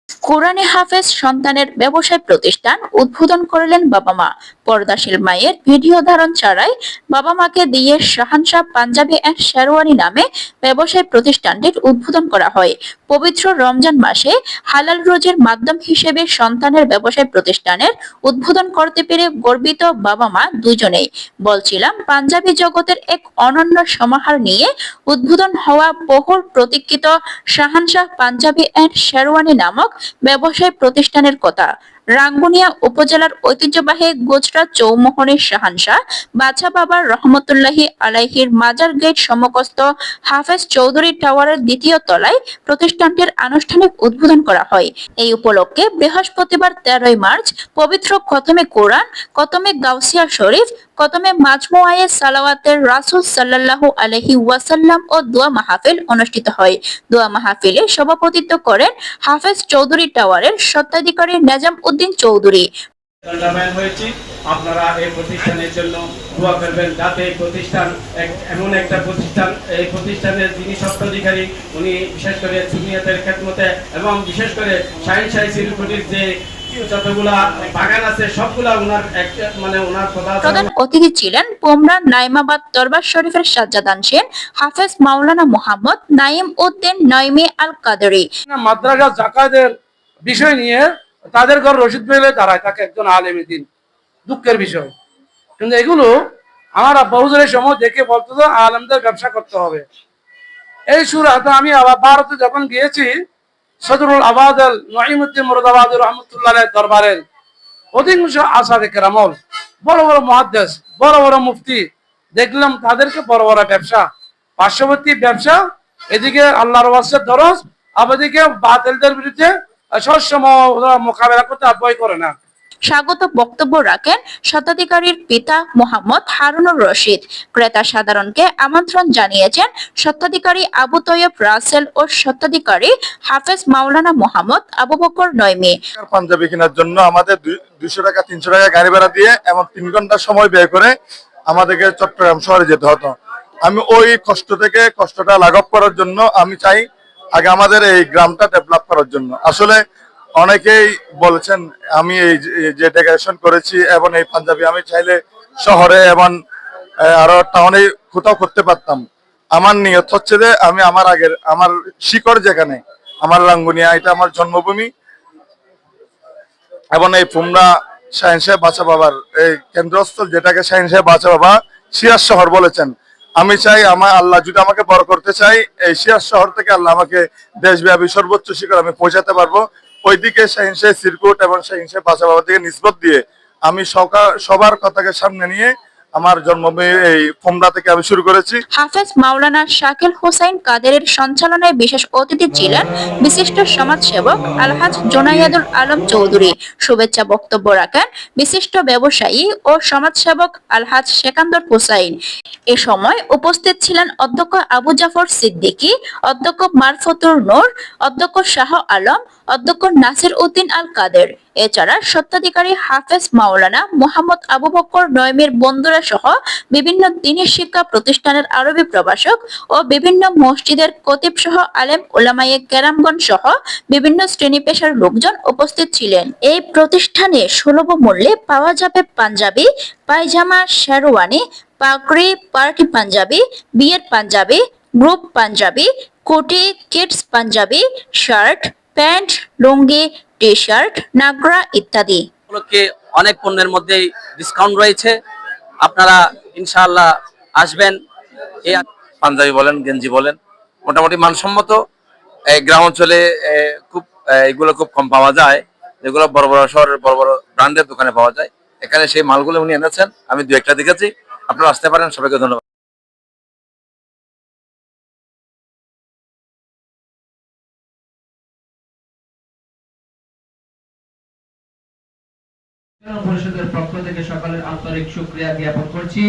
কোরআনে হাফেজ সন্তানের ব্যবসায় প্রতিষ্ঠান উদ্বোধন করলেন বাবা মা। পর্দাশীল মায়ের ভিডিও ধারণ ছাড়াই বাবা মাকে দিয়ে শাহানশাহ পাঞ্জাবি অ্যান্ড শেরওয়ানি নামে ব্যবসায় প্রতিষ্ঠানটির উদ্বোধন করা হয়। পবিত্র রমজান মাসে হালাল রোজের মাধ্যম হিসেবে সন্তানের ব্যবসায় প্রতিষ্ঠানের উদ্বোধন করতে পেরে গর্বিত বাবা মা দুজনেই। বলছিলাম, পাঞ্জাবি জগতের এক অনন্য সমাহার নিয়ে উদ্বোধন হওয়া বহুল প্রতীক্ষিত শাহানশাহ পাঞ্জাবি অ্যান্ড শেরওয়ানি নামক ব্যবসায় প্রতিষ্ঠানের কথা। রাঙ্গুনিয়া উপজেলার ঐতিহ্যবাহী গুজরাট চৌমোহনীর শাহানশাহ বাছা বাবা রহমতুল্লাহি আলাইহির মাজার গেট সম্মুখস্থ হাফেজ চৌধুরী টাওয়ারের দ্বিতীয় তলায় প্রতিষ্ঠানটির আনুষ্ঠানিক উদ্বোধন করা হয়। এই উপলক্ষে বৃহস্পতিবার 13 মার্চ পবিত্র খতমে কোরআন, খতমে গাউসিয়া শরীফ, খতমে মাজমুআয়ে সালাওয়াতের রাসূল সাল্লাল্লাহু আলাইহি ওয়াসাল্লাম ও দোয়া মাহফিল অনুষ্ঠিত হয়। দোয়া মাহফিলে সভাপতিত্ব করেন হাফেজ চৌধুরী টাওয়ারের স্বত্বাধিকারী নেজাম উদ্দিন চৌধুরী। আপনারা এই প্রতিষ্ঠানের জন্য দোয়া করবেন, যাতে এই প্রতিষ্ঠান এমন একটা প্রতিষ্ঠান, এই প্রতিষ্ঠানের যিনি স্বত্বাধিকারী উনি বিশেষ করে সুন্নিয়তের খেদমতে এবং বিশেষ করে শাহিনশাহী শিল্পটির যে যতগুলা বাগান আছে সবগুলা ওনার ওনার প্রধান অতিথি ছিলেন পোমরা নাইমাবাদ দরবার শরীফের সাজ্জাদান সেন, হাফেজ মাওলানা মোহাম্মদ নাইম উদ্দিন নয়মি আল কাদরি। মাদ্রাসা যাকাতের বিষয় নিয়ে তাদের ঘর রশিদ পেলে দাঁড়ায় তাকে একজন আলেমী দিন, দুঃখের বিষয়। কিন্তু এগুলো আমার আব্বা হুজুরের সময় দেখে বলতো তো আলেমদের ব্যবসা করতে হবে। এই সুরা তো আমি আবার ভারতে যখন গিয়েছি, সদরুল আবাদল নঈমুদ্দিন মুরাদাবাদ রহমতুল্লাহ দরবারের অধিকাংশ আসাদে কেরামল, বড় বড় মুহাদ্দিস, বড় বড় মুফতি দেখলাম তাদেরকে বড় বড় ব্যবসা, পার্শ্ববর্তী ব্যবসা, এদিকে আল্লাহর ওয়াসের দরজ, আবার এদিকে বাতিলদের বিরুদ্ধে সবসময় মোকাবেলা করতে ভয় করে না। স্বাগত বক্তব্য রাখেন স্বত্বাধিকারীর পিতা মোহাম্মদ হারুনুর রশিদ। ক্রেতা সাধারণকে আমন্ত্রণ জানিয়েছেন স্বত্বাধিকারী আবু তৈয়ব রাসেল ও স্বত্বাধিকারী হাফেজ মাওলানা মোহাম্মদ আবু বকর নয়মি। পাঞ্জাবি কেনার জন্য আমাদের 200 টাকা 300 টাকা গাড়ি ভাড়া দিয়ে এবং 3 ঘন্টা সময় ব্যয় করে আমাদেরকে চট্টগ্রাম শহরে যেতে হতো। আমি ওই কষ্টটা লাঘব করার জন্য আমি চাই আগে আমাদের এই গ্রামটা ডেভেলপ করার জন্য। আসলে অনেকেই বলেছেন আমি এই যে ডেকোরেশন করেছি এবং এই পাঞ্জাবি আমি চাইলে শহরে এবং আরো টাউনে কোথাও করতে পারতাম। আমার নিয়ত হচ্ছে যে আমি আমার শিকড় যেখানে, আমার রাঙ্গুনিয়া, এটা আমার জন্মভূমি এবং এই পোমরা শাহিনশাহ বাছা বাবার এই কেন্দ্রস্থল, যেটাকে শাহিনশাহ বাছা বাবা সিরাজ শহর বলেছেন। আমি চাই আমার আল্লাহ যদি আমাকে বড় করতে চাই, এই সিরাজ শহর থেকে আল্লাহ আমাকে দেশব্যাপী সর্বোচ্চ শিখর আমি পৌঁছাতে পারবো। ওইদিকে শাহিনশাহ সিরকুট এবং শাহিনশাহ বাছা বাবার দিকে নিসবত দিয়ে আমি সবার কথাকে সামনে নিয়ে আমার জন্মভূমি এই পোমরা থেকে আমি শুরু করেছি। হাফেজ মাওলানা শাকিল হোসাইন কাদেরের সঞ্চালনায় বিশেষ অতিথি ছিলেন বিশিষ্ট সমাজসেবক আলহাজ জোনায়েদুল আলম চৌধুরী। শুভেচ্ছা বক্তব্য রাখেন বিশিষ্ট ব্যবসায়ী ও সমাজসেবক আলহাজ সেকান্দর হোসাইন। এ সময় উপস্থিত ছিলেন অধ্যক্ষ আবু জাফর সিদ্দিকী, অধ্যক্ষ মারফতুর নূর, অধ্যক্ষ শাহ আলম, অধ্যক্ষ নাসির উদ্দিন আল কাদের। এছাড়া স্বত্বাধিকারী হাফেজ মাওলানা মোহাম্মদ আবু বকর নয়মির বন্ধুরা সহ বিভিন্ন দ্বীনি শিক্ষা প্রতিষ্ঠানের আরবি প্রভাষক ও বিভিন্ন মসজিদের খতিব সহ আলেম উলামায়ে কেরামগণ সহ বিভিন্ন শ্রেণী পেশার লোকজন উপস্থিত ছিলেন। এই প্রতিষ্ঠানে সুলভ মূল্যে পাওয়া যাবে পাঞ্জাবি, পায়জামা, শেরওয়ানি, পাগড়ি, পার্টি পাঞ্জাবি, বিয়ের পাঞ্জাবি, গ্রুপ পাঞ্জাবি, কোটি, কিডস পাঞ্জাবি, শার্ট, প্যান্ট, লুঙ্গি, টি শার্ট, নাগরা ইত্যাদি। অনেক পণ্যের মধ্যেই ডিসকাউন্ট রয়েছে, আপনারা ইনশাআল্লাহ আসবেন। এই পাঞ্জাবি বলেন, গেঞ্জি বলেন, মোটামুটি মানসম্মত। এই গ্রাম অঞ্চলে এগুলো খুব কম পাওয়া যায়, যেগুলো বড় বড় শহরের বড় বড় ব্র্যান্ডের দোকানে পাওয়া যায়। এখানে সেই মালগুলো উনি এনেছেন, আমি 2-1টা দেখেছি। আপনারা আসতে পারেন। সবাইকে ধন্যবাদ। পরিষদের পক্ষ থেকে সকলের আন্তরিক শুকরিয়া জ্ঞাপন করছি।